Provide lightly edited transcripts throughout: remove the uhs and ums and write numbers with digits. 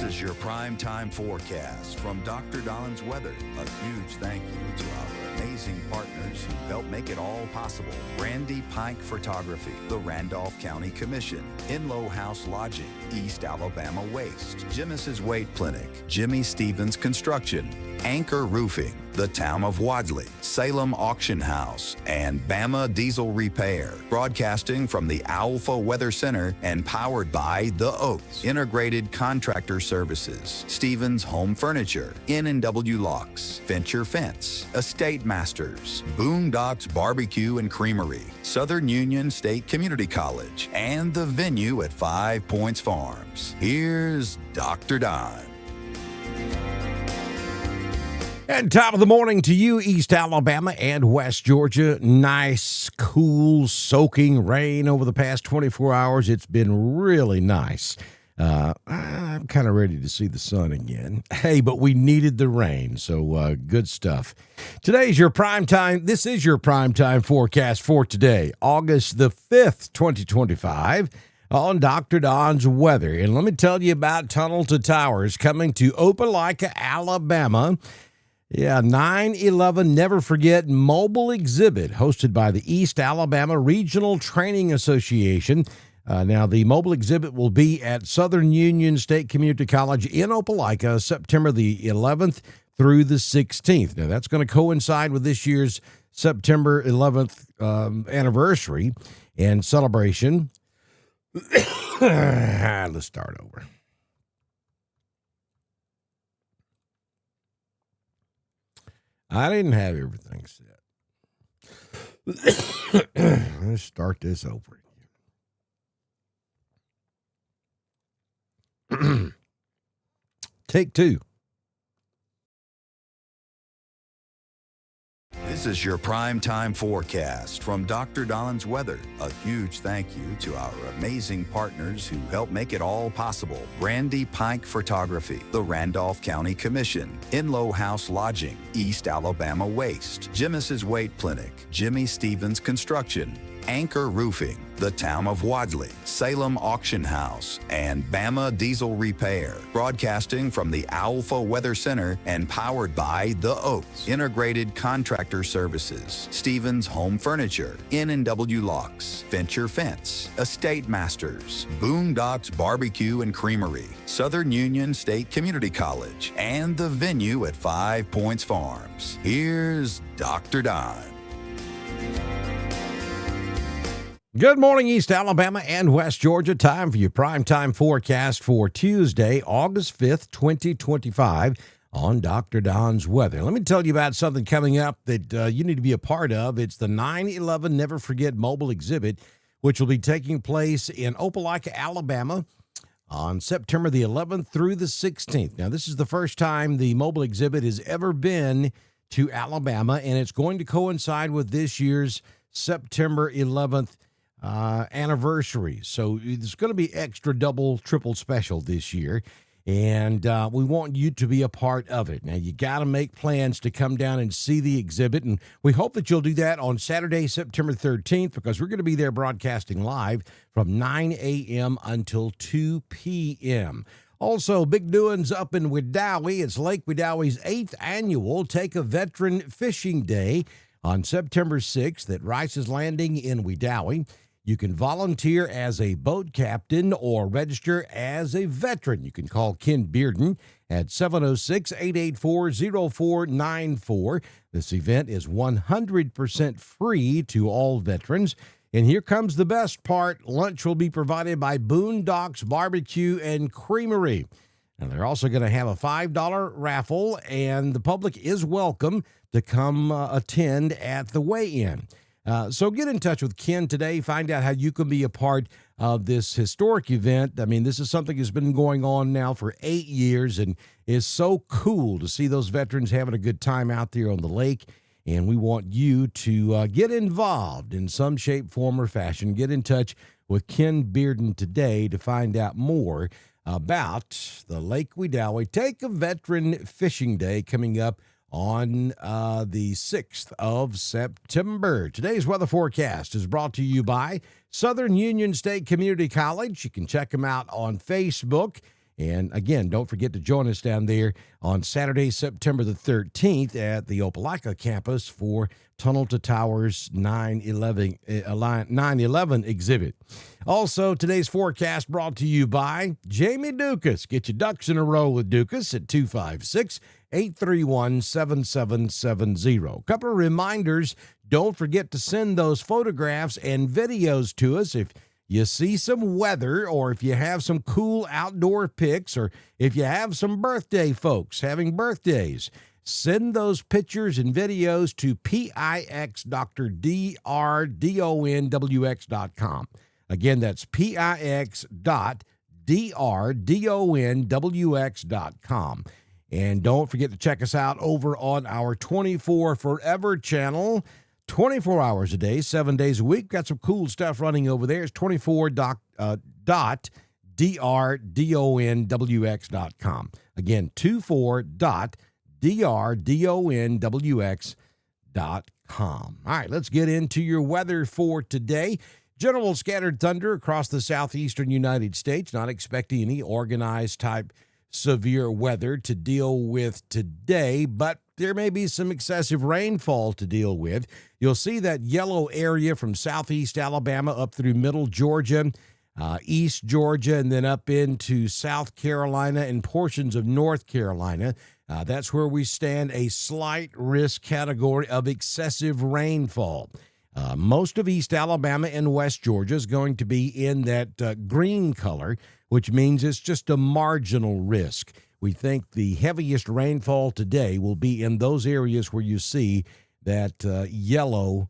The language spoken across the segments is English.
is your primetime forecast from Dr. Don's Weather. A huge thank you to our amazing partners who help make it all possible. Randy Pike Photography, the Randolph County Commission, Inlow House Lodging, East Alabama Waste, Jimis's Weight Clinic, Jimmy Stevens Construction, Anchor Roofing, the Town of Wadley, Salem Auction House, and Bama Diesel Repair. Broadcasting from the Alpha Weather Center and powered by The Oaks, Integrated Contractor Services, Stevens Home Furniture, N&W Locks, Venture Fence, Estate Masters, Boondocks Barbecue and Creamery, Southern Union State Community College, and the venue at 5 Points Farms. Here's Dr. Don. And top of the morning to you, East Alabama and West Georgia. Nice, cool, soaking rain over the past 24 hours. It's been really nice. I'm kind of ready to see the sun again. Hey, but we needed the rain, so good stuff. Today's your prime time. This is your prime time forecast for today, August the 5th, 2025. On Dr. Don's Weather. And let me tell you about Tunnel to Towers coming to Opelika, Alabama. Yeah, 9/11 Never Forget Mobile Exhibit hosted by the East Alabama Regional Training Association. Now, the mobile exhibit will be at Southern Union State Community College in Opelika, September the 11th through the 16th. Now, that's going to coincide with this year's September 11th anniversary and celebration. Let's start over. I didn't have everything set. Let's start this over again. Take two. This is your primetime forecast from Dr. Don's Weather. A huge thank you to our amazing partners who help make it all possible. Randy Pike Photography, the Randolph County Commission, Inlow House Lodging, East Alabama Waste, Jimis's Weight Clinic, Jimmy Stevens Construction, Anchor Roofing, the Town of Wadley, Salem Auction House, and Bama Diesel Repair. Broadcasting from the Alpha Weather Center and powered by The Oaks, Integrated Contractor Services, Stevens Home Furniture, N&W Locks, Venture Fence, Estate Masters, Boondocks Barbecue and Creamery, Southern Union State Community College, and the venue at 5 Points Farms. Here's Dr. Don. Good morning, East Alabama and West Georgia. Time for your primetime forecast for Tuesday, August 5th, 2025 on Dr. Don's Weather. Let me tell you about something coming up that you need to be a part of. It's the 9/11 Never Forget Mobile Exhibit, which will be taking place in Opelika, Alabama on September the 11th through the 16th. Now, this is the first time the mobile exhibit has ever been to Alabama, and it's going to coincide with this year's September 11th anniversary. So it's going to be extra, double, triple special this year. And we want you to be a part of it. Now, you got to make plans to come down and see the exhibit. And we hope that you'll do that on Saturday, September 13th, because we're going to be there broadcasting live from 9 a.m. until 2 p.m. Also, big doings up in Wedowee. It's Lake Wedowie's 8th annual Take a Veteran Fishing Day on September 6th at Rice's Landing in Wedowee. You can volunteer as a boat captain or register as a veteran. You can call Ken Bearden at 706-884-0494. This event is 100% free to all veterans. And here comes the best part. Lunch will be provided by Boondocks Barbecue and Creamery. And they're also going to have a $5 raffle, and the public is welcome to come attend at the weigh-in. So get in touch with Ken today. Find out how you can be a part of this historic event. I mean, this is something that's been going on now for 8 years, and is so cool to see those veterans having a good time out there on the lake. And we want you to get involved in some shape, form, or fashion. Get in touch with Ken Bearden today to find out more about the Lake Wedowee Take a Veteran Fishing Day coming up on the 6th of September. Today's weather forecast is brought to you by Southern Union State Community College. You can check them out on Facebook. And again, don't forget to join us down there on Saturday, September the 13th at the Opelika campus for Tunnel to Towers 9/11 exhibit. Also, today's forecast brought to you by Jamie Dukas. Get your ducks in a row with Dukas at 256-831-7770. Couple of reminders. Don't forget to send those photographs and videos to us if you see some weather, or if you have some cool outdoor pics, or if you have some birthday folks having birthdays. Send those pictures and videos to pixdrdonwx.com. Again, that's pix.drdonwx.com. And don't forget to check us out over on our 24 Forever channel. 24 hours a day, 7 days a week. Got some cool stuff running over there. It's 24.drdonwx.com. Again, 24.drdonwx.com. All right, let's get into your weather for today. General scattered thunder across the southeastern United States. Not expecting any organized type severe weather to deal with today, but there may be some excessive rainfall to deal with. You'll see that yellow area from southeast Alabama up through middle Georgia, east Georgia, and then up into South Carolina and portions of North Carolina. That's where we stand a slight risk category of excessive rainfall. Most of East Alabama and West Georgia is going to be in that green color, which means it's just a marginal risk. We think the heaviest rainfall today will be in those areas where you see that yellow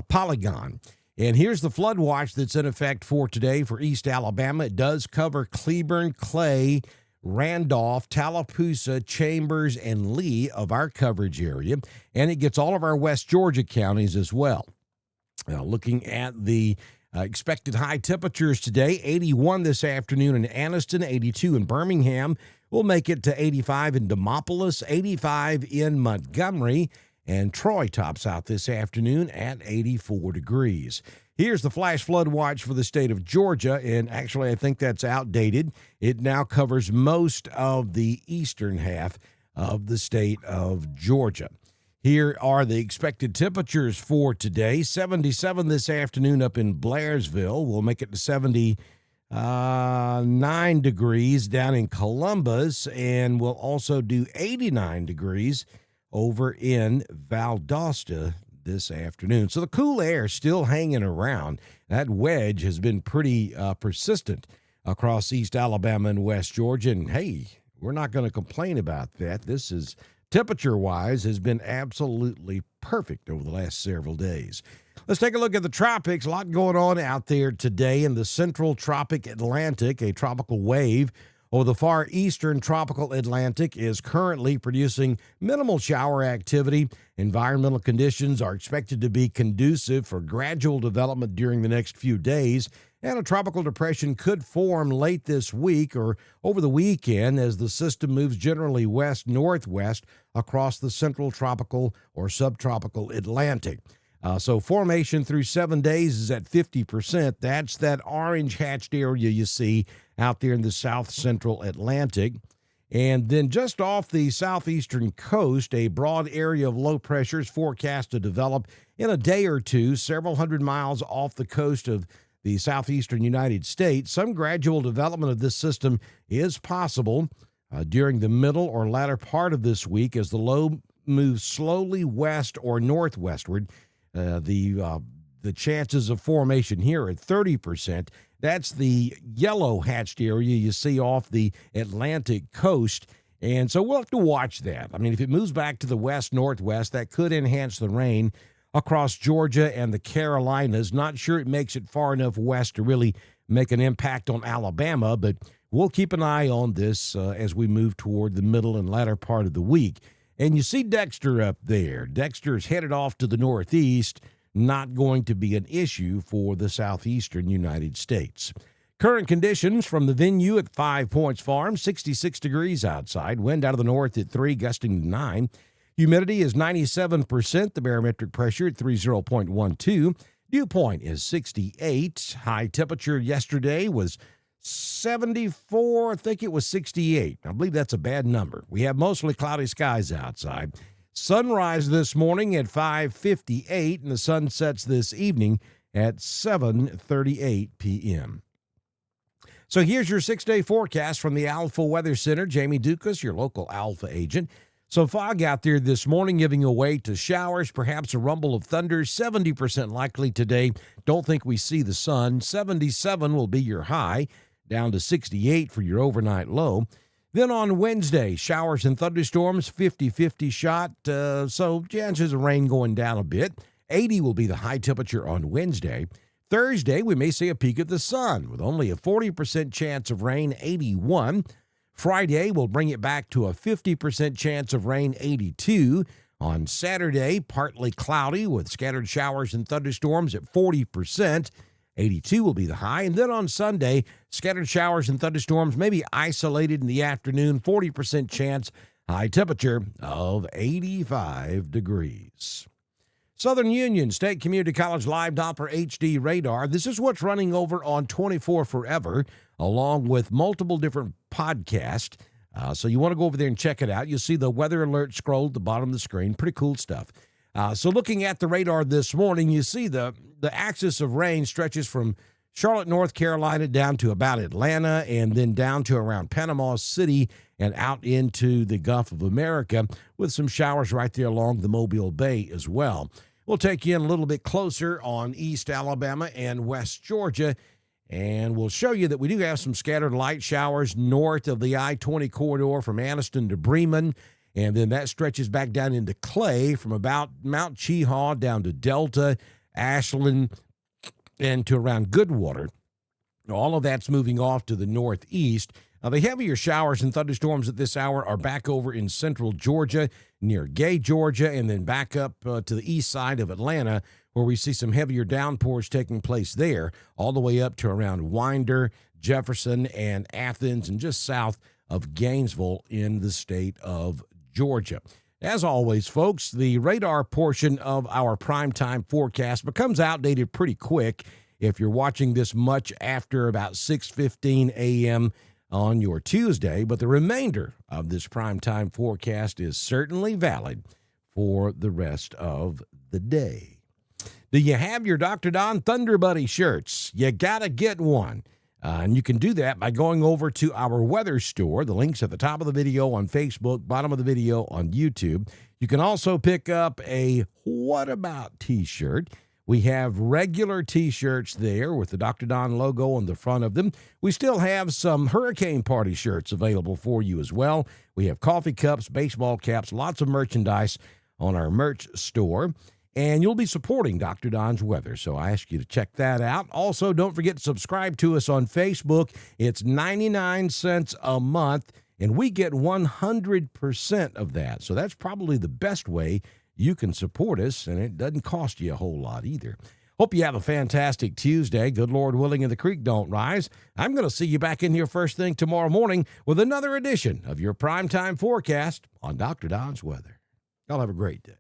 polygon. And here's the flood watch that's in effect for today for East Alabama. It does cover Cleburne, Clay, Randolph, Tallapoosa, Chambers, and Lee of our coverage area. And it gets all of our West Georgia counties as well. Now, looking at the expected high temperatures today, 81 this afternoon in Anniston, 82 in Birmingham. We'll make it to 85 in Demopolis, 85 in Montgomery, and Troy tops out this afternoon at 84 degrees. Here's the flash flood watch for the state of Georgia, and actually I think that's outdated. It now covers most of the eastern half of the state of Georgia. Here are the expected temperatures for today. 77 this afternoon up in Blairsville. We'll make it to 79 degrees down in Columbus, and we'll also do 89 degrees over in Valdosta this afternoon. So the cool air is still hanging around. That wedge has been pretty persistent across East Alabama and West Georgia, and hey, we're not going to complain about that. This is, temperature-wise, has been absolutely perfect over the last several days. Let's take a look at the tropics. A lot going on out there today in the central tropic Atlantic. A tropical wave over the far eastern tropical Atlantic is currently producing minimal shower activity. Environmental conditions are expected to be conducive for gradual development during the next few days, and a tropical depression could form late this week or over the weekend as the system moves generally west-northwest across the central tropical or subtropical Atlantic. So formation through 7 days is at 50%. That's that orange hatched area you see out there in the south central Atlantic. And then just off the southeastern coast, a broad area of low pressure is forecast to develop in a day or two, several hundred miles off the coast of the southeastern United States. Some gradual development of this system is possible during the middle or latter part of this week as the low moves slowly west or northwestward. The chances of formation here are at 30%. That's the yellow hatched area you see off the Atlantic coast. And so we'll have to watch that. I mean, if it moves back to the west-northwest, that could enhance the rain across Georgia and the Carolinas. Not sure it makes it far enough west to really make an impact on Alabama, but we'll keep an eye on this as we move toward the middle and latter part of the week. And you see Dexter up there. Dexter's headed off to the northeast, not going to be an issue for the southeastern United States. Current conditions from the venue at 5 Points Farm, 66 degrees outside, wind out of the north at 3, gusting to 9. Humidity is 97%, the barometric pressure at 30.12. Dew point is 68. High temperature yesterday was 74, I think it was 68. I believe that's a bad number. We have mostly cloudy skies outside. Sunrise this morning at 5:58, and the sun sets this evening at 7:38 p.m. So here's your 6-day forecast from the Alpha Weather Center. Jamie Dukas, your local Alpha agent. So fog out there this morning giving way to showers, perhaps a rumble of thunder, 70% likely today. Don't think we see the sun. 77 will be your high, down to 68 for your overnight low. Then on Wednesday, showers and thunderstorms, 50-50 shot, so chances of rain going down a bit. 80 will be the high temperature on Wednesday. Thursday, we may see a peek at the sun with only a 40% chance of rain, 81. Friday, we'll bring it back to a 50% chance of rain, 82. On Saturday, partly cloudy with scattered showers and thunderstorms at 40%. 82 will be the high. And then on Sunday, scattered showers and thunderstorms, maybe isolated in the afternoon, 40% chance, high temperature of 85 degrees. Southern Union State Community College Live Doppler HD radar. This is what's running over on 24 Forever, along with multiple different podcasts. So you want to go over there and check it out. You'll see the weather alert scroll at the bottom of the screen. Pretty cool stuff. So looking at the radar this morning, you see the axis of rain stretches from Charlotte, North Carolina, down to about Atlanta, and then down to around Panama City and out into the Gulf of America, with some showers right there along the Mobile Bay as well. We'll take you in a little bit closer on East Alabama and West Georgia, and we'll show you that we do have some scattered light showers north of the I-20 corridor from Anniston to Bremen. And then that stretches back down into Clay from about Mount Cheahaw down to Delta, Ashland, and to around Goodwater. All of that's moving off to the northeast. Now, the heavier showers and thunderstorms at this hour are back over in central Georgia, near Gay, Georgia, and then back up to the east side of Atlanta, where we see some heavier downpours taking place there, all the way up to around Winder, Jefferson, and Athens, and just south of Gainesville in the state of Georgia. As always, folks, the radar portion of our primetime forecast becomes outdated pretty quick if you're watching this much after about 6:15 a.m. on your Tuesday, but the remainder of this primetime forecast is certainly valid for the rest of the day. Do you have your Dr. Don Thunder Buddy shirts? You got to get one. And you can do that by going over to our weather store. The link's at the top of the video on Facebook, bottom of the video on YouTube. You can also pick up a What About t-shirt. We have regular t-shirts there with the Dr. Don logo on the front of them. We still have some Hurricane Party shirts available for you as well. We have coffee cups, baseball caps, lots of merchandise on our merch store. And you'll be supporting Dr. Don's Weather, so I ask you to check that out. Also, don't forget to subscribe to us on Facebook. It's 99 cents a month, and we get 100% of that. So that's probably the best way you can support us, and it doesn't cost you a whole lot either. Hope you have a fantastic Tuesday. Good Lord willing, and the creek don't rise. I'm going to see you back in here first thing tomorrow morning with another edition of your Primetime Forecast on Dr. Don's Weather. Y'all have a great day.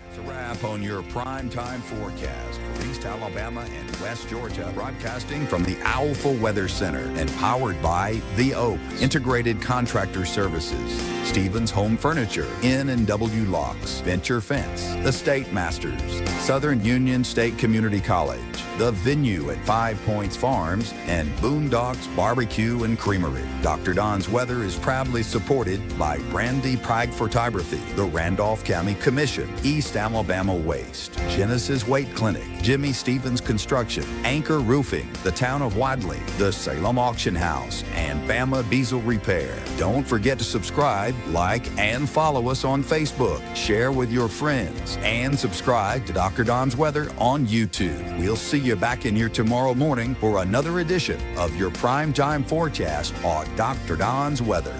It's a wrap on your primetime forecast for East Alabama and West Georgia, broadcasting from the Alpha Weather Center and powered by The Oaks, Integrated Contractor Services, Stevens Home Furniture, N&W Locks, Venture Fence, The State Masters, Southern Union State Community College, The Venue at 5 Points Farms, and Boondocks Barbecue and Creamery. Dr. Don's Weather is proudly supported by Brandy Pike Photography, the Randolph County Commission, East Alabama Waste, Genesis Weight Clinic, Jimmy Stevens Construction, Anchor Roofing, the Town of Wadley, the Salem Auction House, and Bama Diesel Repair. Don't forget to subscribe, like, and follow us on Facebook. Share with your friends, and subscribe to Dr. Don's Weather on YouTube. We'll see you back in here tomorrow morning for another edition of your Primetime Forecast on Dr. Don's Weather.